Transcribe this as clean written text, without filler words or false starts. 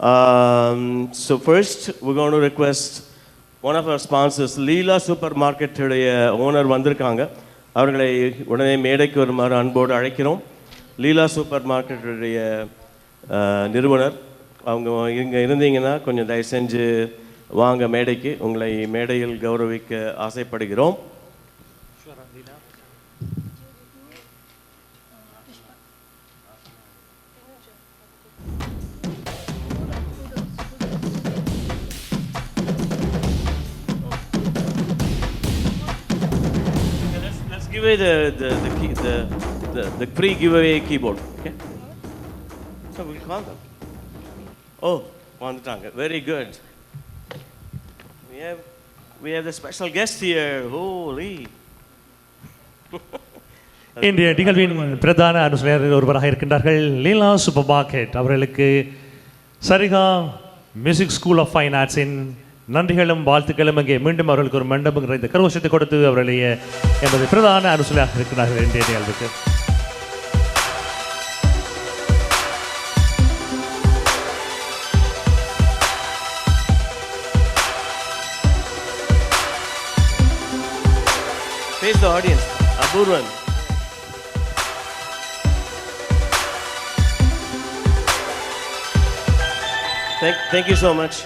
So first, we're going to request one of our sponsors, Leela Supermarket owner வந்திருக்காங்க. அவர்களை உடனே மேடைக்கு வருமாறு அன்போடு அழைக்கிறோம். லீலா சூப்பர் மார்க்கெட்டுடைய நிறுவனர் அவங்க இங்கே இருந்தீங்கன்னா கொஞ்சம் தயவு செஞ்சு வாங்க மேடைக்கு. உங்களை மேடையில் கௌரவிக்க ஆசைப்படுகிறோம். Give away the free giveaway keyboard. Okay. So we'll call them. Oh, வந்துட்டாங்க. Very good. We have the special guest here. Holy. இன்றைய நிகழ்வின் பிரதான அனுசரியாளர் ஒருவராக இருக்கின்றார்கள் லீலா சூப்பர் மார்க்கெட். அவர்களுக்கு சரிகா மியூசிக் ஸ்கூல் ஆஃப் ஃபைன் ஆர்ட்ஸின் நன்றிகளும் வாழ்த்துக்களும் இங்கே மீண்டும் அவர்களுக்கு ஒரு மண்டபங்கிற இந்த கரகோஷத்தை கொடுத்து அவர்களுடைய என்பது பிரதான அனுசரியாக இருக்கிறார்கள் இன்றைய நிகழ்வுக்கு. Face the audience. Apurvan. Thank you so much.